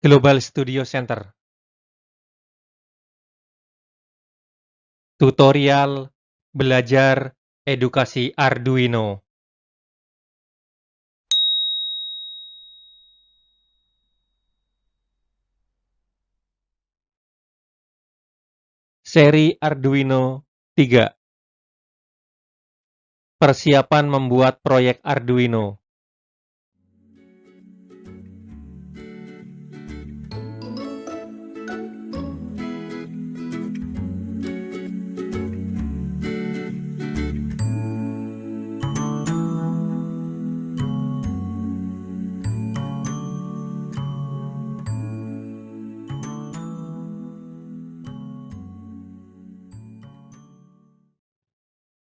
Global Studio Center. Tutorial belajar edukasi Arduino. Seri Arduino 3. Persiapan membuat proyek Arduino.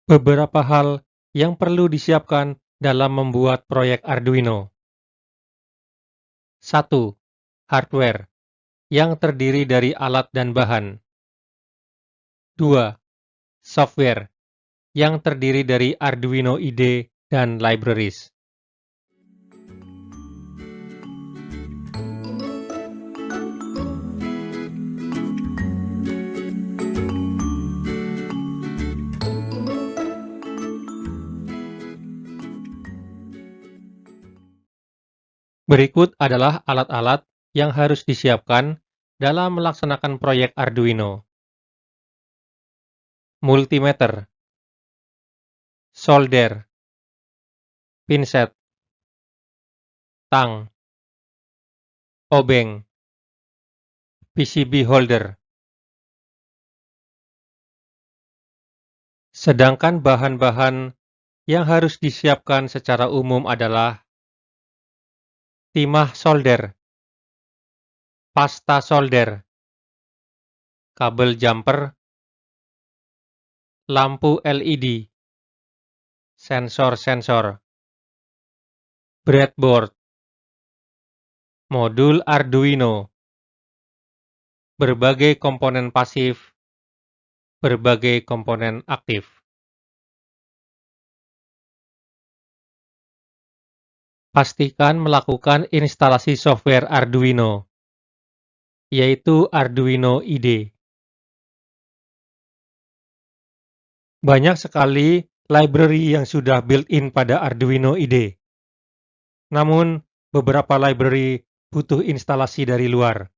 Beberapa hal yang perlu disiapkan dalam membuat proyek Arduino. 1. Hardware, yang terdiri dari alat dan bahan. 2. Software, yang terdiri dari Arduino IDE dan libraries. Berikut adalah alat-alat yang harus disiapkan dalam melaksanakan proyek Arduino. Multimeter, solder, pinset, tang, obeng, PCB holder. Sedangkan bahan-bahan yang harus disiapkan secara umum adalah timah solder, pasta solder, kabel jumper, lampu LED, sensor-sensor, breadboard, modul Arduino, berbagai komponen pasif, berbagai komponen aktif. Pastikan melakukan instalasi software Arduino, yaitu Arduino IDE. Banyak sekali library yang sudah built-in pada Arduino IDE. Namun, beberapa library butuh instalasi dari luar.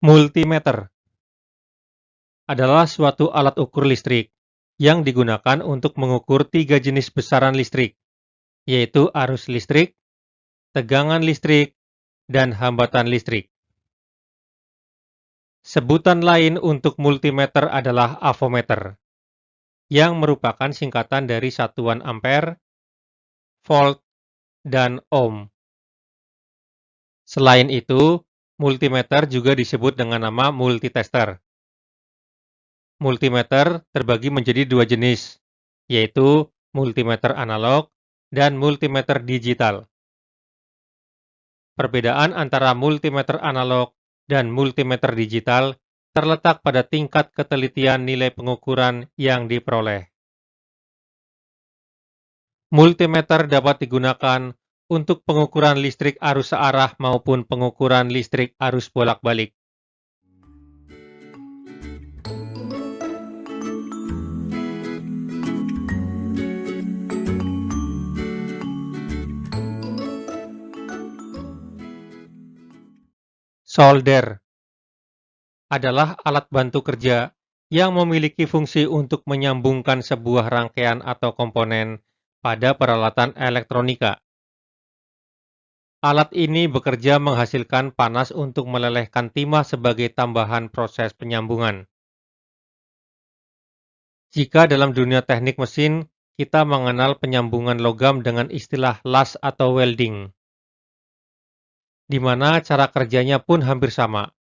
Multimeter adalah suatu alat ukur listrik yang digunakan untuk mengukur 3 jenis besaran listrik, yaitu arus listrik, tegangan listrik, dan hambatan listrik. Sebutan lain untuk multimeter adalah avometer, yang merupakan singkatan dari satuan ampere, volt, dan ohm. Selain itu, multimeter juga disebut dengan nama multitester. Multimeter terbagi menjadi 2 jenis, yaitu multimeter analog dan multimeter digital. Perbedaan antara multimeter analog dan multimeter digital terletak pada tingkat ketelitian nilai pengukuran yang diperoleh. Multimeter dapat digunakan untuk pengukuran listrik arus searah maupun pengukuran listrik arus bolak-balik. Solder adalah alat bantu kerja yang memiliki fungsi untuk menyambungkan sebuah rangkaian atau komponen pada peralatan elektronika. Alat ini bekerja menghasilkan panas untuk melelehkan timah sebagai tambahan proses penyambungan. Jika dalam dunia teknik mesin, kita mengenal penyambungan logam dengan istilah las atau welding, di mana cara kerjanya pun hampir sama,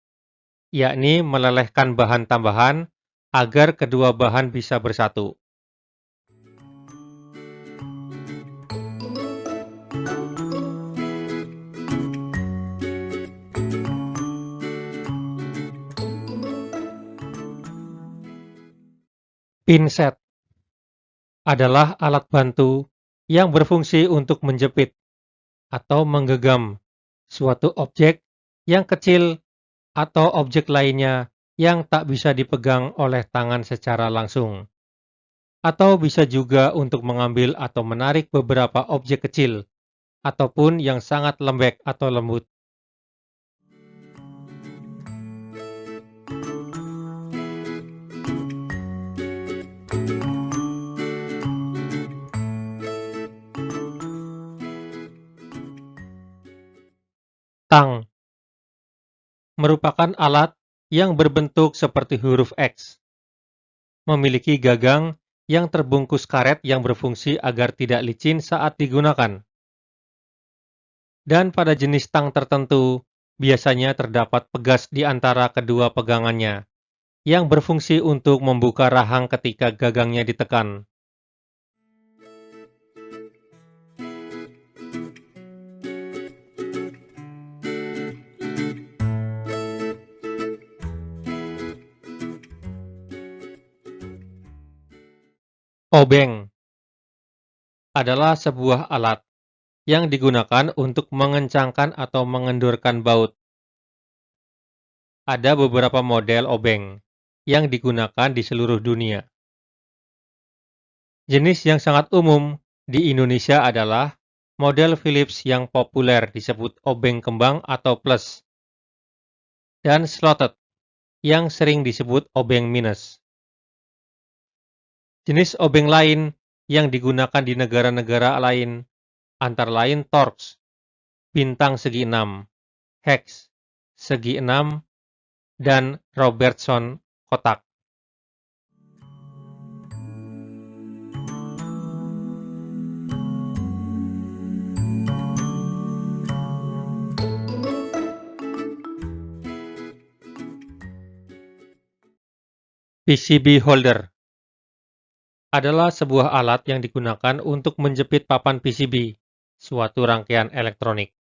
yakni melelehkan bahan tambahan agar kedua bahan bisa bersatu. Pinset adalah alat bantu yang berfungsi untuk menjepit atau menggenggam suatu objek yang kecil atau objek lainnya yang tak bisa dipegang oleh tangan secara langsung, atau bisa juga untuk mengambil atau menarik beberapa objek kecil ataupun yang sangat lembek atau lembut. Tang merupakan alat yang berbentuk seperti huruf X, memiliki gagang yang terbungkus karet yang berfungsi agar tidak licin saat digunakan. Dan pada jenis tang tertentu, biasanya terdapat pegas di antara kedua pegangannya, yang berfungsi untuk membuka rahang ketika gagangnya ditekan. Obeng adalah sebuah alat yang digunakan untuk mengencangkan atau mengendurkan baut. Ada beberapa model obeng yang digunakan di seluruh dunia. Jenis yang sangat umum di Indonesia adalah model Philips yang populer disebut obeng kembang atau plus, dan slotted yang sering disebut obeng minus. Jenis obeng lain yang digunakan di negara-negara lain antara lain Torx, bintang segi 6, hex, segi 6, dan Robertson kotak. PCB holder adalah sebuah alat yang digunakan untuk menjepit papan PCB, suatu rangkaian elektronik.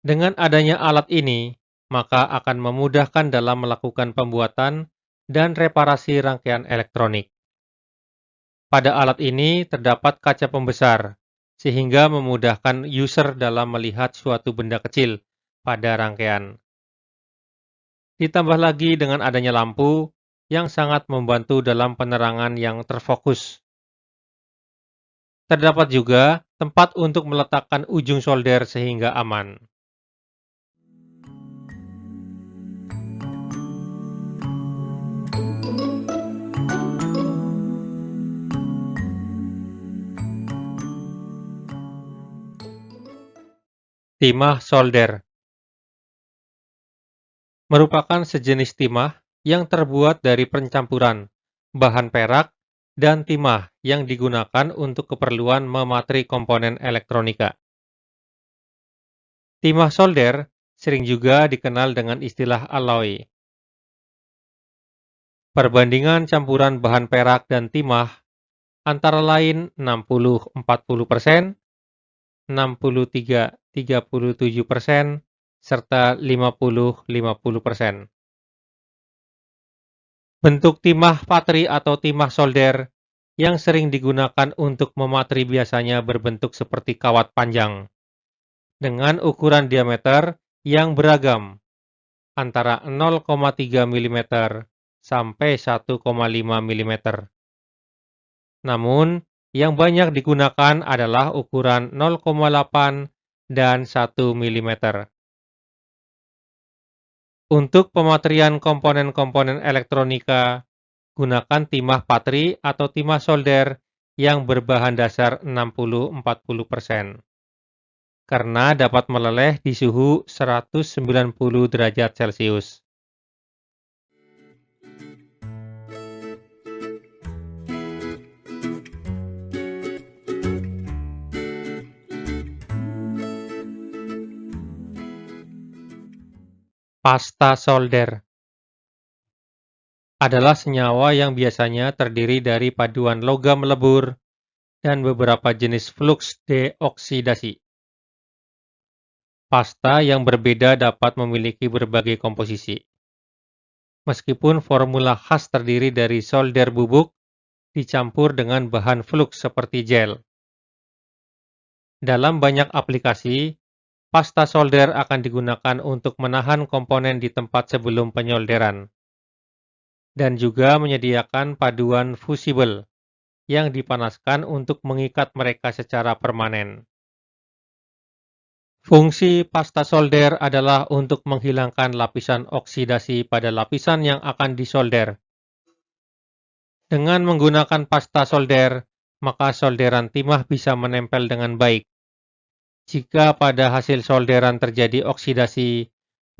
Dengan adanya alat ini, maka akan memudahkan dalam melakukan pembuatan dan reparasi rangkaian elektronik. Pada alat ini terdapat kaca pembesar, sehingga memudahkan user dalam melihat suatu benda kecil pada rangkaian. Ditambah lagi dengan adanya lampu yang sangat membantu dalam penerangan yang terfokus. Terdapat juga tempat untuk meletakkan ujung solder sehingga aman. Timah solder merupakan sejenis timah yang terbuat dari pencampuran bahan perak dan timah yang digunakan untuk keperluan mematri komponen elektronika. Timah solder sering juga dikenal dengan istilah alloy. Perbandingan campuran bahan perak dan timah antara lain 60-40%, 63-37%, serta 50-50%. Bentuk timah patri atau timah solder yang sering digunakan untuk mematri biasanya berbentuk seperti kawat panjang, dengan ukuran diameter yang beragam, antara 0,3 mm sampai 1,5 mm. Namun, yang banyak digunakan adalah ukuran 0,8 dan 1 mm. Untuk pematrian komponen-komponen elektronika, gunakan timah patri atau timah solder yang berbahan dasar 60-40%, karena dapat meleleh di suhu 190 derajat Celcius. Pasta solder adalah senyawa yang biasanya terdiri dari paduan logam lebur dan beberapa jenis fluks deoksidasi. Pasta yang berbeda dapat memiliki berbagai komposisi. meskipun formula khas terdiri dari solder bubuk dicampur dengan bahan flux seperti gel. Dalam banyak aplikasi, pasta solder akan digunakan untuk menahan komponen di tempat sebelum penyolderan, dan juga menyediakan paduan fusible yang dipanaskan untuk mengikat mereka secara permanen. Fungsi pasta solder adalah untuk menghilangkan lapisan oksidasi pada lapisan yang akan disolder. Dengan menggunakan pasta solder, maka solderan timah bisa menempel dengan baik. Jika pada hasil solderan terjadi oksidasi,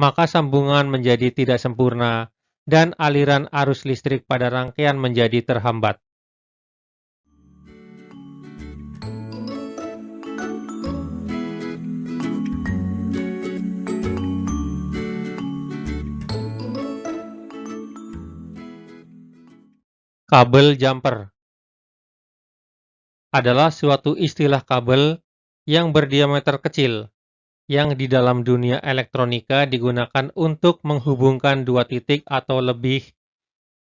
maka sambungan menjadi tidak sempurna dan aliran arus listrik pada rangkaian menjadi terhambat. Kabel jumper adalah suatu istilah kabel yang berdiameter kecil yang di dalam dunia elektronika digunakan untuk menghubungkan dua titik atau lebih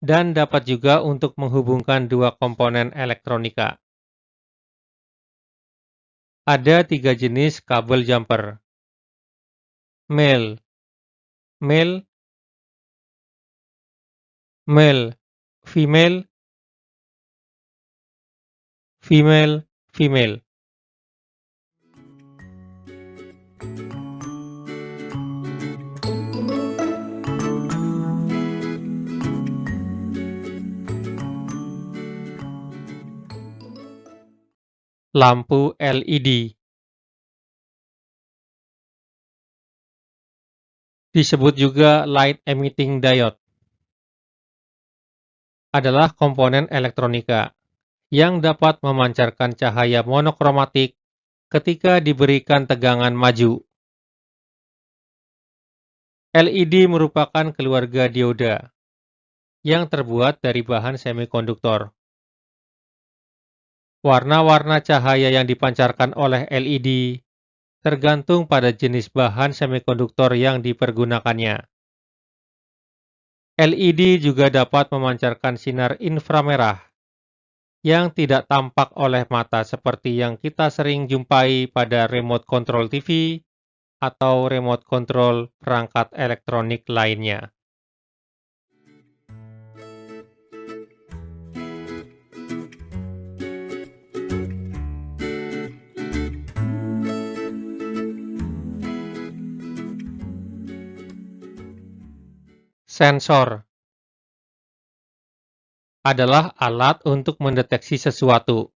dan dapat juga untuk menghubungkan dua komponen elektronika. Ada 3 jenis kabel jumper. Male, male, male, female, female, female. Lampu LED disebut juga light emitting diode, adalah komponen elektronika yang dapat memancarkan cahaya monokromatik ketika diberikan tegangan maju. LED merupakan keluarga dioda yang terbuat dari bahan semikonduktor. Warna-warna cahaya yang dipancarkan oleh LED tergantung pada jenis bahan semikonduktor yang dipergunakannya. LED juga dapat memancarkan sinar inframerah yang tidak tampak oleh mata seperti yang kita sering jumpai pada remote control TV atau remote control perangkat elektronik lainnya. Sensor adalah alat untuk mendeteksi sesuatu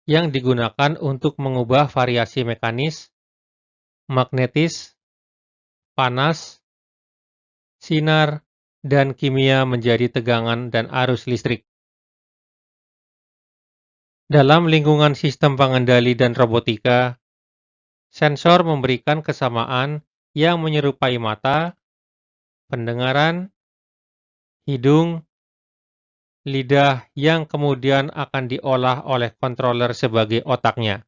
yang digunakan untuk mengubah variasi mekanis, magnetis, panas, sinar, dan kimia menjadi tegangan dan arus listrik. Dalam lingkungan sistem pengendali dan robotika, sensor memberikan kesamaan yang menyerupai mata, pendengaran, hidung, lidah yang kemudian akan diolah oleh controller sebagai otaknya.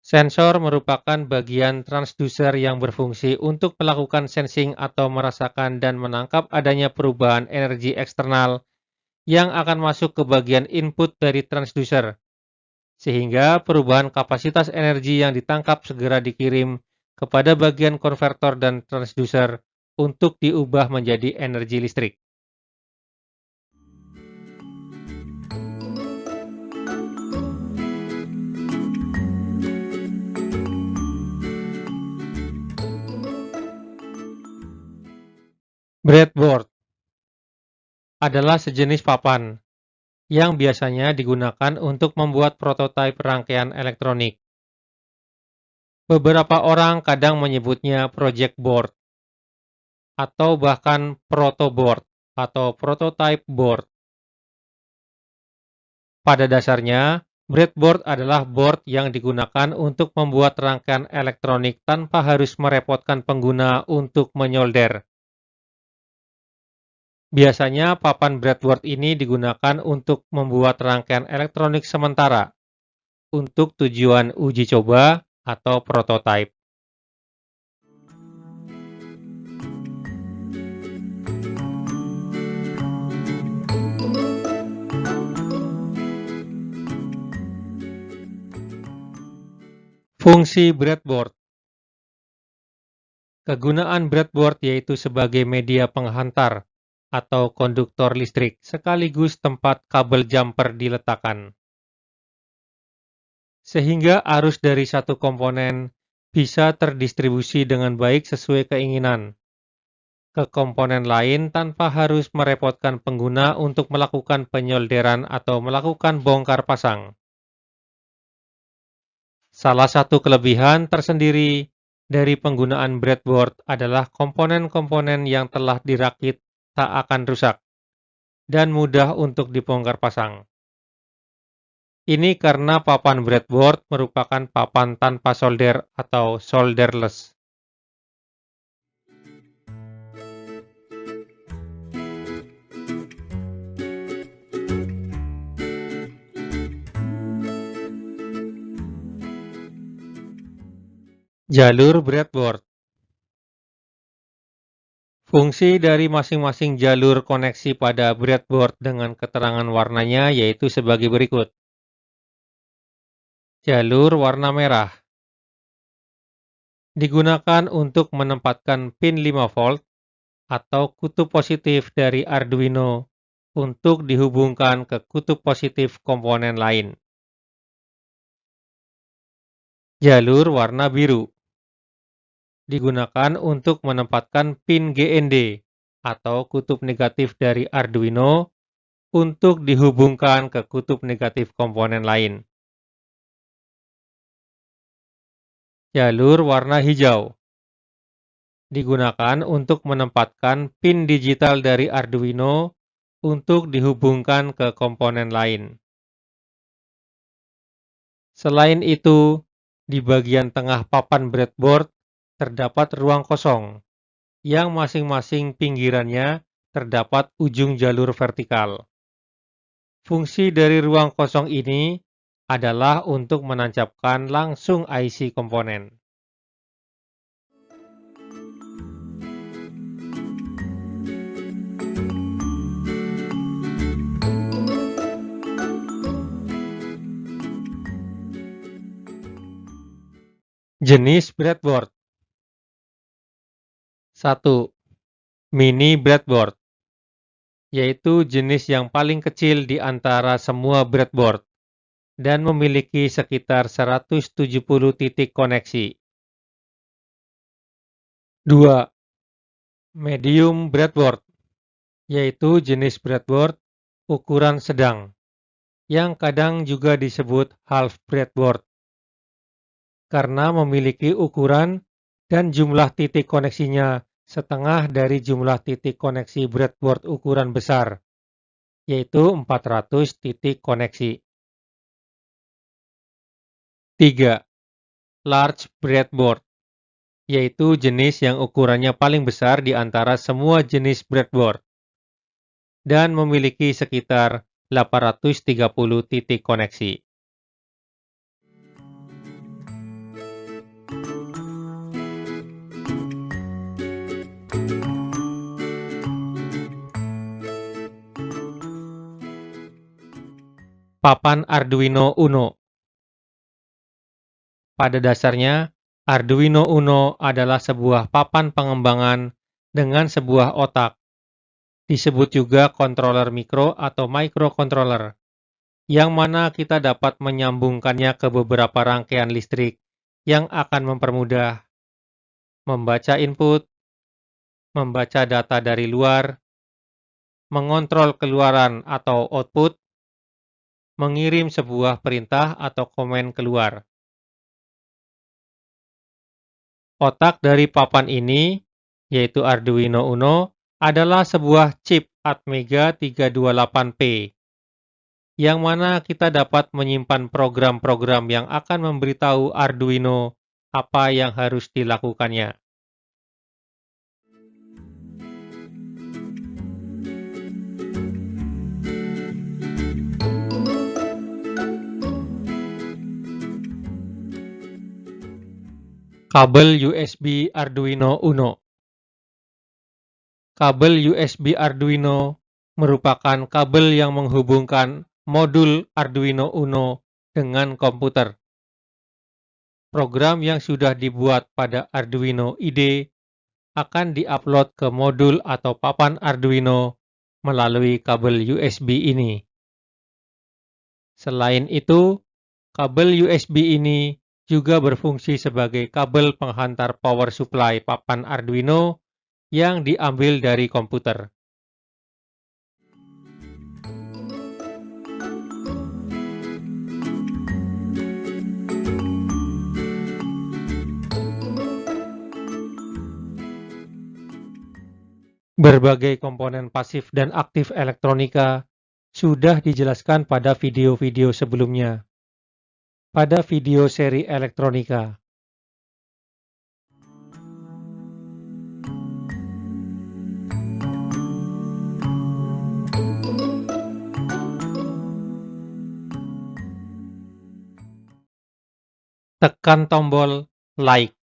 Sensor merupakan bagian transducer yang berfungsi untuk melakukan sensing atau merasakan dan menangkap adanya perubahan energi eksternal yang akan masuk ke bagian input dari transducer, sehingga perubahan kapasitas energi yang ditangkap segera dikirim kepada bagian konvertor dan transducer untuk diubah menjadi energi listrik. Breadboard adalah sejenis papan yang biasanya digunakan untuk membuat prototipe rangkaian elektronik. Beberapa orang kadang menyebutnya project board, atau bahkan protoboard atau prototype board. Pada dasarnya, breadboard adalah board yang digunakan untuk membuat rangkaian elektronik tanpa harus merepotkan pengguna untuk menyolder. Biasanya papan breadboard ini digunakan untuk membuat rangkaian elektronik sementara untuk tujuan uji coba atau prototipe. Fungsi breadboard. Kegunaan breadboard yaitu sebagai media penghantar atau konduktor listrik sekaligus tempat kabel jumper diletakkan. Sehingga arus dari satu komponen bisa terdistribusi dengan baik sesuai keinginan ke komponen lain tanpa harus merepotkan pengguna untuk melakukan penyolderan atau melakukan bongkar pasang. Salah satu kelebihan tersendiri dari penggunaan breadboard adalah komponen-komponen yang telah dirakit tak akan rusak dan mudah untuk dibongkar pasang. Ini karena papan breadboard merupakan papan tanpa solder atau solderless. Jalur breadboard. Fungsi dari masing-masing jalur koneksi pada breadboard dengan keterangan warnanya yaitu sebagai berikut. Jalur warna merah digunakan untuk menempatkan pin 5 volt atau kutub positif dari Arduino untuk dihubungkan ke kutub positif komponen lain. Jalur warna biru digunakan untuk menempatkan pin GND atau kutub negatif dari Arduino untuk dihubungkan ke kutub negatif komponen lain. Jalur warna hijau digunakan untuk menempatkan pin digital dari Arduino untuk dihubungkan ke komponen lain. Selain itu, di bagian tengah papan breadboard terdapat ruang kosong, yang masing-masing pinggirannya terdapat ujung jalur vertikal. Fungsi dari ruang kosong ini adalah untuk menancapkan langsung IC komponen. Jenis breadboard. 1. Mini breadboard, yaitu jenis yang paling kecil di antara semua breadboard dan memiliki sekitar 170 titik koneksi. 2. Medium breadboard, yaitu jenis breadboard ukuran sedang, yang kadang juga disebut half breadboard, karena memiliki ukuran dan jumlah titik koneksinya setengah dari jumlah titik koneksi breadboard ukuran besar, yaitu 400 titik koneksi. 3. Large breadboard, yaitu jenis yang ukurannya paling besar di antara semua jenis breadboard dan memiliki sekitar 830 titik koneksi. Papan Arduino Uno. Pada dasarnya, Arduino Uno adalah sebuah papan pengembangan dengan sebuah otak, disebut juga controller mikro atau microcontroller, yang mana kita dapat menyambungkannya ke beberapa rangkaian listrik yang akan mempermudah membaca input, membaca data dari luar, mengontrol keluaran atau output, mengirim sebuah perintah atau komen keluar. Otak dari papan ini, yaitu Arduino Uno, adalah sebuah chip Atmega 328P, yang mana kita dapat menyimpan program-program yang akan memberitahu Arduino apa yang harus dilakukannya. Kabel USB Arduino Uno. Kabel USB Arduino merupakan kabel yang menghubungkan modul Arduino Uno dengan komputer. program yang sudah dibuat pada Arduino IDE akan diupload ke modul atau papan Arduino melalui kabel USB ini. Selain itu, kabel USB ini juga berfungsi sebagai kabel penghantar power supply papan Arduino yang diambil dari komputer. Berbagai komponen pasif dan aktif elektronika sudah dijelaskan pada video-video sebelumnya. Pada video seri elektronika, tekan tombol like.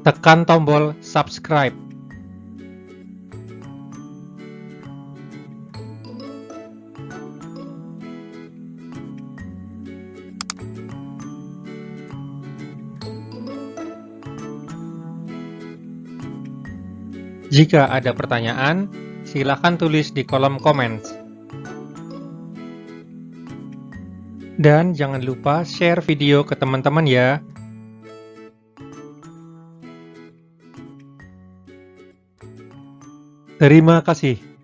Tekan tombol subscribe. Jika ada pertanyaan, silakan tulis di kolom komen. Dan jangan lupa share video ke teman-teman ya. Terima kasih.